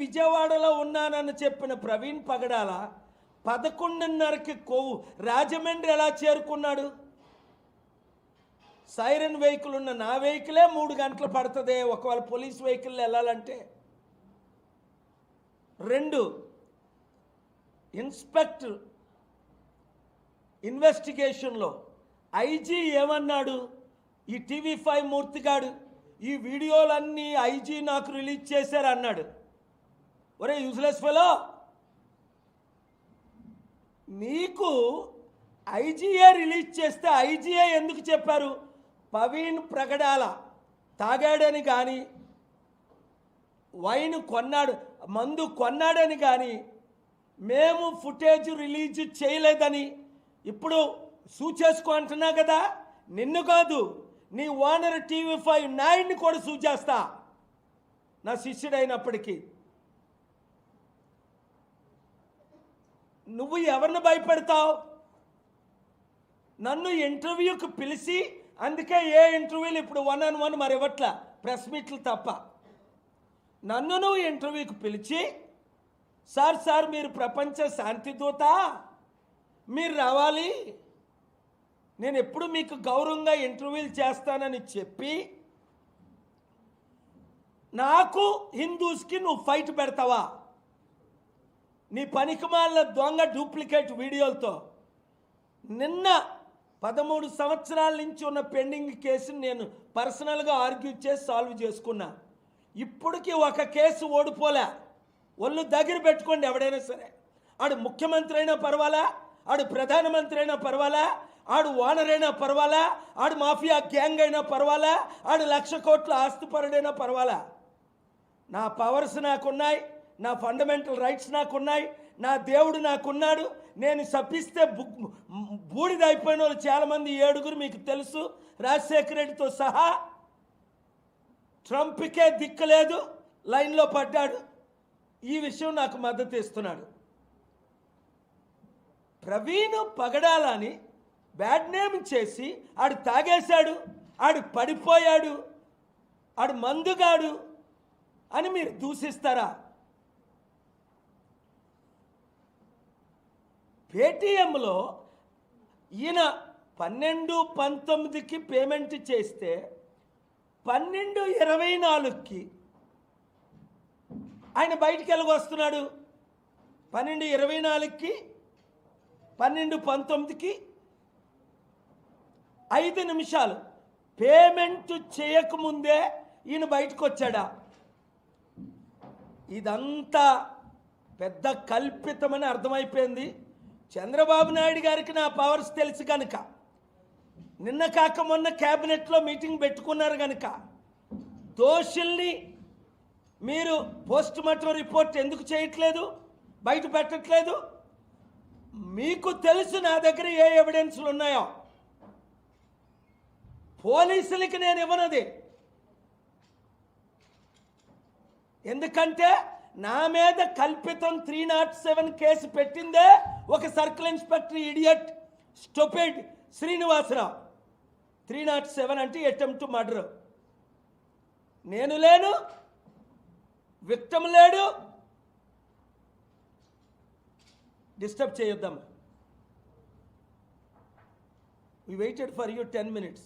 విజయవాడలో ఉన్నానని చెప్పిన ప్రవీణ్ పగడాల 11:30కి రాజమండ్రి ఎలా చేరుకున్నాడు? సైరన్ వెహికల్ ఉన్న నా వెహికలే 3 గంటలు పడుతుంది ఒకవేళ పోలీస్ వెహికల్ వెళ్ళాలంటే. 2, ఇన్స్పెక్టర్ ఇన్వెస్టిగేషన్లో ఐజీ ఏమన్నాడు? ఈ TV5 మూర్తిగాడు ఈ వీడియోలన్నీ ఐజీ నాకు రిలీజ్ చేశారు అన్నాడు. ఒరే యూజ్లెస్ ఫెలో, నీకు ఐజీఏ రిలీజ్ చేస్తే ఐజీఏ ఎందుకు చెప్పారు? ప్రవీణ్ పగడాల తాగాడని కానీ వైన్ కొన్నాడు, మందు కొన్నాడని కానీ మేము ఫుటేజ్ రిలీజ్ చేయలేదని ఇప్పుడు సూచేసుకో అంటున్నా కదా. నిన్ను కాదు, నీ ఓనర్ TV5 9ని కూడా సూచేస్తా, నా శిష్యుడైనప్పటికీ. నువ్వు ఎవరిని భయపెడతావు? నన్ను ఇంటర్వ్యూకి పిలిచి, అందుకే ఏ ఇంటర్వ్యూలు ఇప్పుడు 1-on-1 మరి ఇవ్వట్లా, ప్రెస్ మీట్లు తప్ప. నన్ను నువ్వు ఇంటర్వ్యూకి పిలిచి, సార్ మీరు ప్రపంచ శాంతి దూత, మీరు రావాలి, నేను ఎప్పుడు మీకు గౌరవంగా ఇంటర్వ్యూలు చేస్తానని చెప్పి నాకు హిందూస్కి నువ్వు ఫైట్ పెడతావా? నీ పనికిమాల దొంగ డూప్లికేట్ వీడియోలతో. నిన్న 13 సంవత్సరాల నుంచి ఉన్న పెండింగ్ కేసుని నేను పర్సనల్గా ఆర్గ్యూ చేసి సాల్వ్ చేసుకున్నా. ఇప్పటికీ ఒక కేసు ఓడిపోలే. ఒళ్ళు దగ్గర పెట్టుకోండి ఎవడైనా సరే. ఆడు ముఖ్యమంత్రి అయినా పర్వాలా, ఆడు ప్రధానమంత్రి అయినా పర్వాలా, ఆడు ఓనర్ అయినా పర్వాలా, ఆడు మాఫియా గ్యాంగ్ అయినా పర్వాలా, ఆడు 1,00,000 కోట్ల ఆస్తిపరుడైనా పర్వాలా. నా పవర్స్ నాకున్నాయి, నా ఫండమెంటల్ రైట్స్ నాకున్నాయి, నా దేవుడు నాకున్నాడు. నేను శపిస్తే బూడిదైపోయిన వాళ్ళు చాలామంది 7 మీకు తెలుసు, రాజశేఖర రెడ్డితో సహా. ట్రంప్కే దిక్కులేదు, లైన్లో పడ్డాడు. ఈ విషయం నాకు మద్దతు ఇస్తున్నాడు. ప్రవీణ్ పగడాలని బ్యాడ్ నేమ్ చేసి ఆడు తాగేశాడు, ఆడు పడిపోయాడు, ఆడు మందుగాడు అని మీరు దూషిస్తారా? పేటీఎంలో ఈయన 12-19కి పేమెంట్ చేస్తే 12:24కి ఆయన బయటికి వెళ్ళగొస్తున్నాడు. 12:24కి 12:19కి 5 నిమిషాలు పేమెంట్ చేయకముందే ఈయన బయటకు వచ్చాడా? ఇదంతా పెద్ద కల్పితమని అర్థమైపోయింది. చంద్రబాబు నాయుడు గారికి నా పవర్స్ తెలుసు కనుక, నిన్న కాక మొన్న క్యాబినెట్లో మీటింగ్ పెట్టుకున్నారు కనుక, దోషుల్ని మీరు పోస్ట్ మార్టం రిపోర్ట్ ఎందుకు చేయట్లేదు, బయట పెట్టట్లేదు? మీకు తెలుసు నా దగ్గర ఏ ఎవిడెన్స్లు ఉన్నాయో. పోలీసులకి నేను ఇవ్వనది, ఎందుకంటే నా మీద కల్పితం 307 కేసు పెట్టిందే ఒక circle inspector idiot stupid Srinivasarao. 307 అంటే అటెంప్ట్ మర్డర్. నేను లేను, విక్టిమ్ లేడు. డిస్టర్బ్ చేయొద్దాం. we waited for you 10 minutes.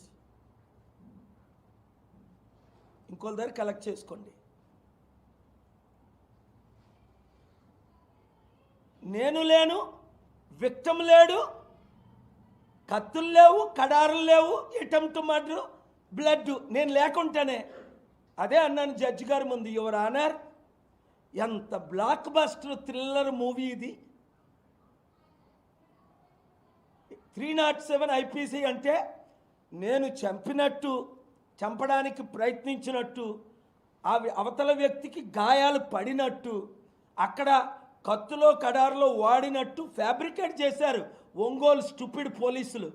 ఇంకోళ్ళ దగ్గర కలెక్ట్ చేసుకోండి. నేను లేను, విక్టిమ్ లేడు, కత్తులు లేవు, కడారులు లేవు, అటెంప్ట్ మర్డర్, బ్లడ్ నేను లేకుండానే. అదే అన్నాను జడ్జి గారి ముందు, యువర్ ఆనర్, ఎంత బ్లాక్ బస్టర్ థ్రిల్లర్ మూవీ ఇది. 307 IPC అంటే నేను చంపినట్టు, చంపడానికి ప్రయత్నించినట్టు, అవతల వ్యక్తికి గాయాలు పడినట్టు, అక్కడ కత్తులో కడారులో వాడినట్టు ఫ్యాబ్రికేట్ చేశారు ఒంగోలు స్టూపిడ్ పోలీసులు.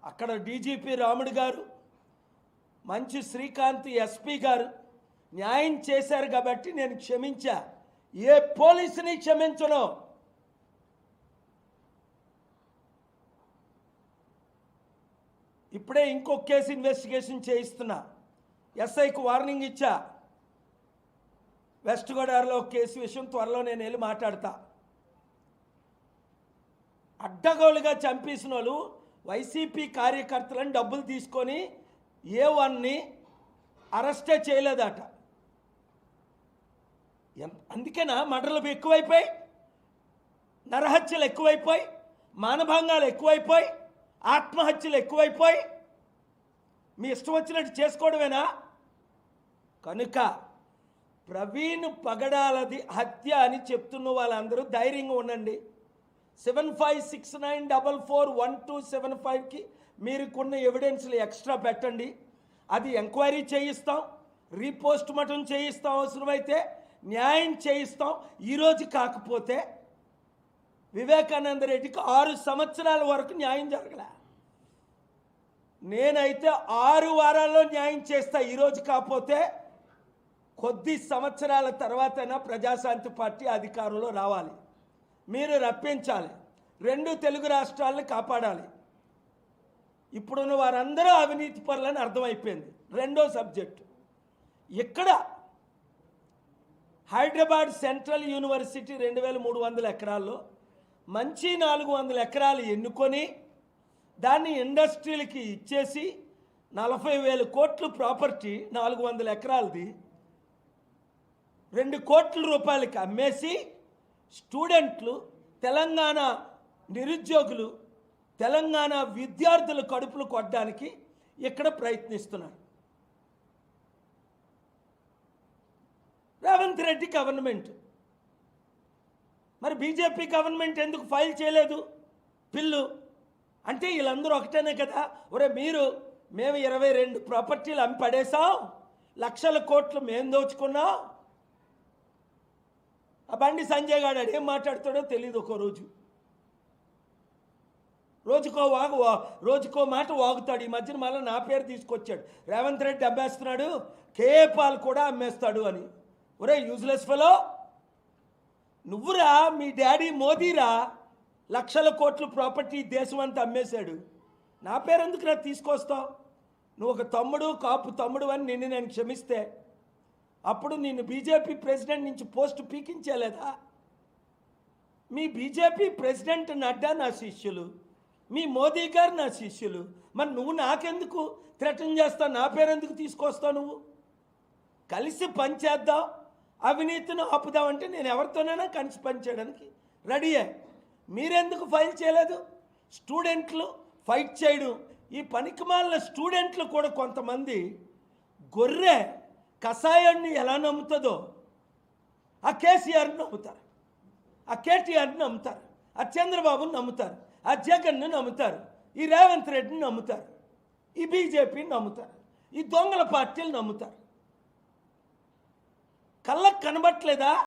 అక్కడ డీజీపీ రాముడు గారు, మంచి శ్రీకాంత్ ఎస్పీ గారు న్యాయం చేశారు కాబట్టి నేను క్షమించా. ఏ పోలీసుని క్షమించను. ఇప్పుడే ఇంకొక కేసు ఇన్వెస్టిగేషన్ చేయిస్తున్నా. ఎస్ఐకి వార్నింగ్ ఇచ్చా. వెస్ట్ గోదావరిలో ఒక కేసు విషయం త్వరలో నేను వెళ్ళి మాట్లాడతా. అడ్డగోలుగా చంపేసిన వాళ్ళు వైసీపీ కార్యకర్తలను డబ్బులు తీసుకొని A1ని అరెస్టే చేయలేదట. అందుకేనా మర్డర్లు ఎక్కువైపోయి, నరహత్యలు ఎక్కువైపోయి, మానభంగాలు ఎక్కువైపోయి, ఆత్మహత్యలు ఎక్కువైపోయి, మీ ఇష్టం వచ్చినట్టు చేసుకోవడమేనా? కనుక ప్రవీణ్ పగడాలది హత్య అని చెప్తున్న వాళ్ళందరూ ధైర్యంగా ఉండండి. 7569441275కి మీరుకున్న ఎవిడెన్స్లు ఎక్స్ట్రా పెట్టండి. అది ఎంక్వైరీ చేయిస్తాం, రీపోస్ట్ మార్టం చేయిస్తాం, అవసరమైతే న్యాయం చేయిస్తాం. ఈరోజు కాకపోతే వివేకానంద రెడ్డికి 6 సంవత్సరాల వరకు న్యాయం జరగలే. నేనైతే 6 వారాల్లో న్యాయం చేస్తా. ఈరోజు కాకపోతే కొద్ది సంవత్సరాల తర్వాతైనా ప్రజాశాంతి పార్టీ అధికారంలో రావాలి. మీరు రప్పించాలి. 2 తెలుగు రాష్ట్రాలను కాపాడాలి. ఇప్పుడున్న వారందరూ అవినీతి పరులని అర్థమైపోయింది. రెండో సబ్జెక్టు, ఇక్కడ హైదరాబాద్ సెంట్రల్ యూనివర్సిటీ 2300 ఎకరాల్లో మంచి 400 ఎకరాలు ఎన్నుకొని దాన్ని ఇండస్ట్రీలకి ఇచ్చేసి 40,000 కోట్లు ప్రాపర్టీ 400 ఎకరాలది 2 కోట్ల రూపాయలకి అమ్మేసి స్టూడెంట్లు, తెలంగాణ నిరుద్యోగులు, తెలంగాణ విద్యార్థుల కడుపులు కొట్టడానికి ఇక్కడ ప్రయత్నిస్తున్నారు. రేవంత్ రెడ్డి గవర్నమెంట్, మరి బీజేపీ గవర్నమెంట్ ఎందుకు ఫైల్ చేయలేదు బిల్లు? అంటే వీళ్ళందరూ ఒకటేనే కదా. మేము 22 ప్రాపర్టీలు అమ్మి పడేసాం, లక్షల కోట్లు మేము దోచుకున్నాం. ఆ బండి సంజయ్ గారు ఏం మాట్లాడతాడో తెలియదు. రోజుకో మాట వాగుతాడు. ఈ మధ్యన మళ్ళీ నా పేరు తీసుకొచ్చాడు. రేవంత్ రెడ్డి అమ్మేస్తున్నాడు, కేపాల్ కూడా అమ్మేస్తాడు అని. ఒరే యూజ్లెస్ ఫెలో, నువ్వురా, మీ డాడీ మోదీరా లక్షల కోట్ల ప్రాపర్టీ దేశం అంతా అమ్మేశాడు. నా పేరు ఎందుకు రా తీసుకొస్తావు? నువ్వు ఒక కాపు తమ్ముడు అని నేను క్షమిస్తే అప్పుడు నిన్ను బీజేపీ ప్రెసిడెంట్ నుంచి పోస్ట్ పీకించలేదా? మీ బీజేపీ ప్రెసిడెంట్ నడ్డా నా శిష్యులు, మీ మోదీ గారు నా శిష్యులు. మరి నువ్వు నాకెందుకు థ్రెటన్ చేస్తావు? నా పేరు ఎందుకు తీసుకొస్తావు? నువ్వు కలిసి పనిచేద్దాం, అవినీతిని ఆపుదామంటే నేను ఎవరితోనైనా కలిసి పనిచేయడానికి రెడీయే. మీరెందుకు ఫైల్ చేయలేదు? స్టూడెంట్లు ఫైట్ చేయడం, ఈ పనికిమాలిన స్టూడెంట్లు కూడా కొంతమంది గొర్రె కషాయాన్ని ఎలా నమ్ముతుందో ఆ కేసీఆర్ని నమ్ముతారు, ఆ కేటీఆర్ని నమ్ముతారు, ఆ చంద్రబాబుని నమ్ముతారు, ఆ జగన్ను నమ్ముతారు, ఈ రేవంత్ రెడ్డిని నమ్ముతారు, ఈ బీజేపీని నమ్ముతారు, ఈ దొంగల పార్టీలు నమ్ముతారు. కళ్ళకు కనబట్టలేదా?